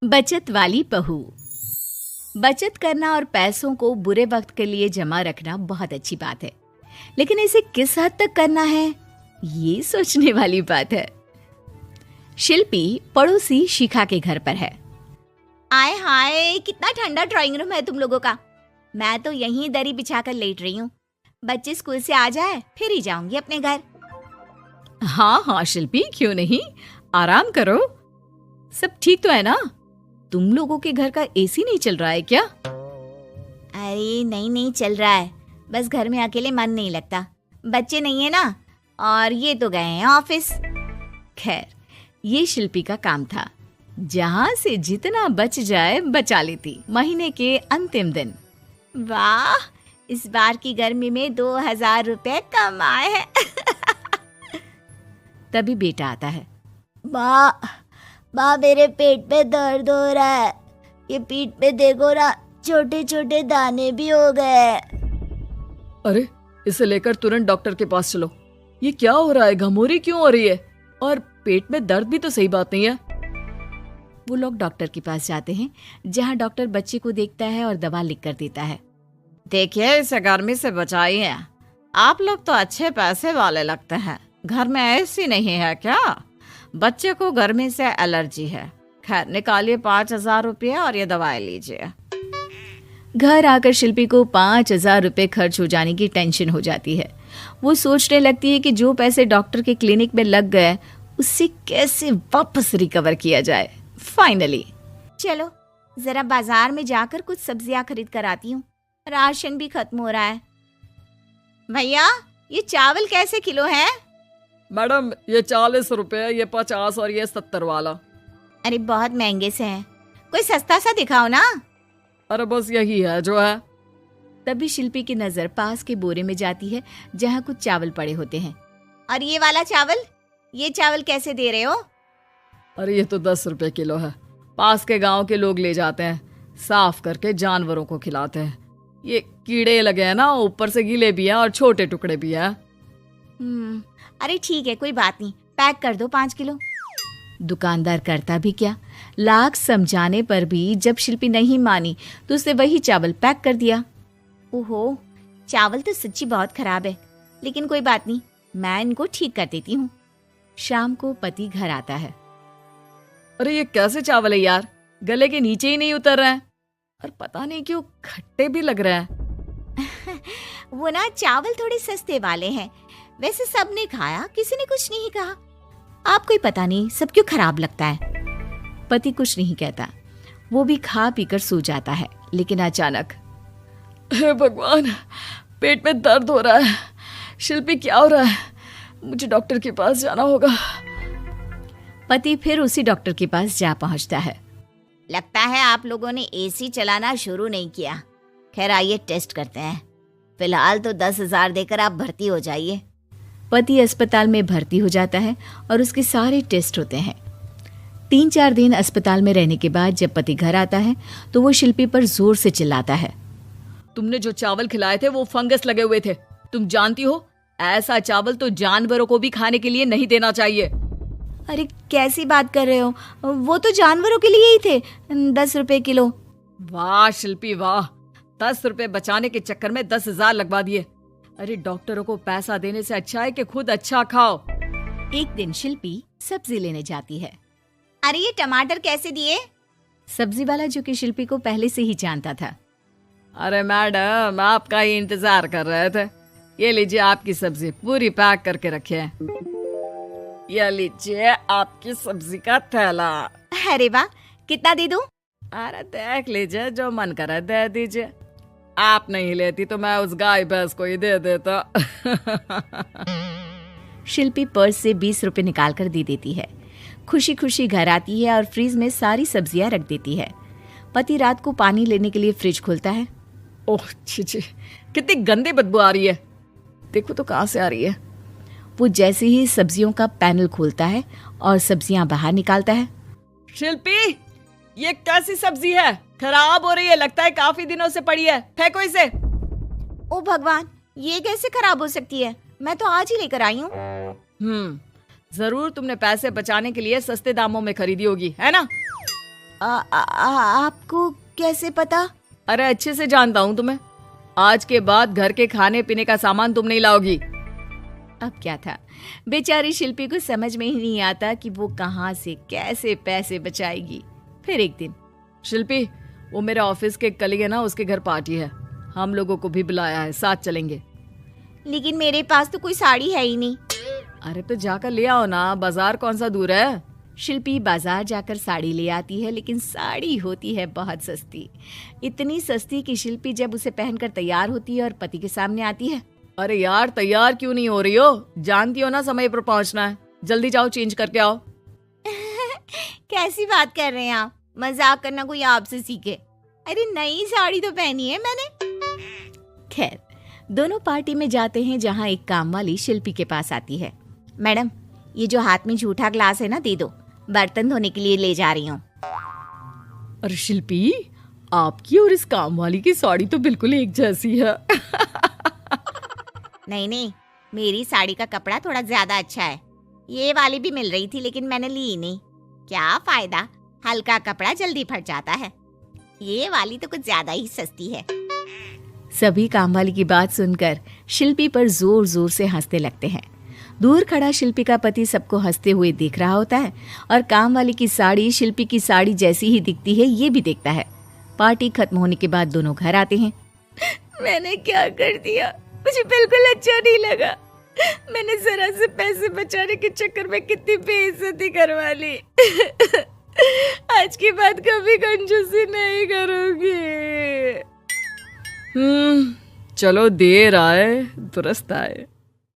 बचत वाली बहू। बचत करना और पैसों को बुरे वक्त के लिए जमा रखना बहुत अच्छी बात है, लेकिन इसे किस हद तक करना है ये सोचने वाली बात है। शिल्पी पड़ोसी शिखा के घर पर है। आय हाय, कितना ठंडा ड्राइंग रूम है तुम लोगों का। मैं तो यहीं दरी बिछाकर लेट रही हूँ। बच्चे स्कूल से आ जाए फिर ही जाऊंगी अपने घर। हाँ हाँ शिल्पी, क्यों नहीं, आराम करो। सब ठीक तो है ना? तुम लोगों के घर का एसी नहीं चल रहा है क्या? अरे नहीं चल रहा है, बस घर में अकेले मन नहीं लगता। बच्चे नहीं है ना, और ये तो गए हैं ऑफिस। खैर, ये शिल्पी का काम था, जहां से जितना बच जाए बचा लेती महीने के अंतिम दिन। वाह, इस बार की गर्मी में 2000 रुपए कम आए हैं। तभी बेटा आता है। माँ मेरे पेट में दर्द हो रहा है। ये पीठ पे देखो ना, छोटे छोटे दाने भी हो गए। अरे, इसे लेकर तुरंत डॉक्टर के पास चलो। ये क्या हो रहा है? घमोरी क्यों हो रही है? और पेट में दर्द भी तो सही बात नहीं है। वो लोग डॉक्टर के पास जाते हैं, जहाँ डॉक्टर बच्चे को देखता है और दवा लिख कर देता है। देखिए, इसे गर्मी से बचाइए। आप लोग तो अच्छे पैसे वाले लगते हैं। घर में ऐसी नहीं है क्या? बच्चे को गर्मी से एलर्जी है। खैर, निकालिए 5000 रुपये और ये दवाई लीजिए। घर आकर शिल्पी को 5000 रुपये खर्च हो जाने की टेंशन हो जाती है। वो सोचने लगती है कि जो पैसे डॉक्टर के क्लिनिक में लग गए उससे कैसे वापस रिकवर किया जाए। फाइनली, चलो जरा बाजार में जाकर कुछ सब्जियां खरीद कर आती हूँ, राशन भी खत्म हो रहा है। भैया, ये चावल कैसे किलो है? मैडम, ये 40 रुपए, ये 50 और ये 70 वाला। अरे बहुत महंगे से हैं, कोई सस्ता सा दिखाओ ना। अरे बस यही है जो है। तभी शिल्पी की नजर पास के बोरे में जाती है, जहाँ कुछ चावल पड़े होते हैं। और ये वाला चावल, ये चावल कैसे दे रहे हो? अरे ये तो 10 रुपए किलो है। पास के गांव के लोग ले जाते हैं, साफ करके जानवरों को खिलाते हैं। ये कीड़े लगे हैं ना, ऊपर से गीले भी हैं और छोटे टुकड़े भी हैं। अरे ठीक है, कोई बात नहीं, पैक कर दो 5 किलो। दुकानदार करता भी क्या, लाख समझाने पर भी जब शिल्पी नहीं मानी तो उसने वही चावल पैक कर दिया। ओहो, चावल तो सच्ची बहुत खराब है, लेकिन कोई बात नहीं, मैं इनको ठीक कर देती हूँ। शाम को पति घर आता है। अरे ये कैसे चावल है यार, गले के नीचे ही नहीं उतर रहा है, और पता नहीं क्यों खट्टे भी लग रहे हैं। वो ना चावल थोड़े सस्ते वाले हैं, वैसे सबने खाया, किसी ने कुछ नहीं कहा। आपको ही पता नहीं सब क्यों खराब लगता है। पति कुछ नहीं कहता, वो भी खा पीकर सो जाता है। लेकिन अचानक, हे भगवान, पेट में दर्द हो रहा है। शिल्पी, क्या हो रहा है? मुझे डॉक्टर के पास जाना होगा। पति फिर उसी डॉक्टर के पास जा पहुंचता है। लगता है आप लोगों ने एसी चलाना शुरू नहीं किया। खैर, आइए टेस्ट करते हैं। फिलहाल तो 10,000 देकर आप भर्ती हो जाइए। पति अस्पताल में भर्ती हो जाता है और उसके सारे टेस्ट होते हैं। 3-4 दिन अस्पताल में रहने के बाद जब पति घर आता है तो वो शिल्पी पर जोर से चिल्लाता है। तुमने जो चावल खिलाए थे वो फंगस लगे हुए थे। तुम जानती हो, ऐसा चावल तो जानवरों को भी खाने के लिए नहीं देना चाहिए। अरे कैसी बात कर रहे हो, वो तो जानवरों के लिए ही थे। 10 रुपए किलो। वाह शिल्पी वाह, 10 रुपए बचाने के चक्कर में 10,000 लगवा दिए। अरे डॉक्टरों को पैसा देने से अच्छा है कि खुद अच्छा खाओ। एक दिन शिल्पी सब्जी लेने जाती है। अरे ये टमाटर कैसे दिए? सब्जी वाला, जो कि शिल्पी को पहले से ही जानता था। अरे मैडम, आपका ही इंतजार कर रहे थे। ये लीजिए आपकी सब्जी, पूरी पैक करके रखे है। ये लीजिए आपकी सब्जी का थैला। अरे वाह, कितना दे दूं? अरे देख लीजिए, जो मन करे दे दीजिए। आप नहीं लेती तो मैं उस गाय भैंस को ही दे देता। शिल्पी पर्स से 20 रुपए निकाल कर दे देती है। खुशी खुशी घर आती है और फ्रीज में सारी सब्जियां रख देती है। पति रात को पानी लेने के लिए फ्रिज खोलता है। ओह छी, कितनी गंदी बदबू आ रही है। देखो तो कहाँ से आ रही है। वो जैसे ही सब्जियों का पैनल खोलता है और सब्जियां बाहर निकालता है। शिल्पी, ये कैसी सब्जी है? खराब हो रही है, लगता है काफी दिनों से पड़ी है। फेंको इसे। ओ भगवान, ये कैसे खराब हो सकती है? मैं तो आज ही लेकर आई हूँ। जरूर तुमने पैसे बचाने के लिए सस्ते दामों में खरीदी होगी, है ना? आपको कैसे पता? अरे अच्छे से जानता हूँ तुम्हें। आज के बाद घर के खाने पीने का सामान तुम नहीं लाओगी। अब क्या था, बेचारी शिल्पी को समझ में ही नहीं आता कि वो कहाँ से कैसे पैसे बचाएगी। फिर एक दिन, शिल्पी, वो मेरे ऑफिस के कलीग है ना, उसके घर पार्टी है, हम लोगों को भी बुलाया है, साथ चलेंगे। लेकिन मेरे पास तो कोई साड़ी है ही नहीं। अरे तो जाकर ले आओ ना, बाजार कौन सा दूर है। शिल्पी बाजार जाकर साड़ी ले आती है, लेकिन साड़ी होती है बहुत सस्ती। इतनी सस्ती कि शिल्पी जब उसे पहनकर तैयार होती है और पति के सामने आती है। अरे यार, तैयार क्यों नहीं हो रही हो? जानती हो ना समय पर पहुंचना है। जल्दी जाओ, चेंज करके आओ। कैसी बात कर रहे हैं आप? मजाक करना कोई आपसे सीखे। अरे नई साड़ी तो पहनी है मैंने। खैर, दोनों पार्टी में जाते हैं, जहाँ एक काम वाली शिल्पी के पास आती है। मैडम, ये जो हाथ में झूठा ग्लास है ना, दे दो, बर्तन धोने के लिए ले जा रही हूँ। अरे शिल्पी, आपकी और इस काम वाली की साड़ी तो बिल्कुल एक जैसी है। नहीं, मेरी साड़ी का कपड़ा थोड़ा ज्यादा अच्छा है। ये वाली भी मिल रही थी, लेकिन मैंने ली ही नहीं। क्या फायदा, हल्का कपड़ा जल्दी फट जाता है। ये वाली तो कुछ ज्यादा ही सस्ती है। सभी काम वाली की बात सुनकर शिल्पी पर जोर जोर से हंसने लगते हैं। दूर खड़ा शिल्पी का पति सबको हंसते हुए देख रहा होता है और काम वाली की साड़ी शिल्पी की साड़ी जैसी ही दिखती है, ये भी देखता है। पार्टी खत्म होने के बाद दोनों घर आते हैं। मैंने क्या कर दिया, मुझे बिल्कुल अच्छा नहीं लगा। मैंने जरा से पैसे बचाने के चक्कर में कितनी बेइज्जती करवा ली। आज के बाद कभी कंजूसी नहीं करूंगी। चलो, देर आए दुरुस्त आए।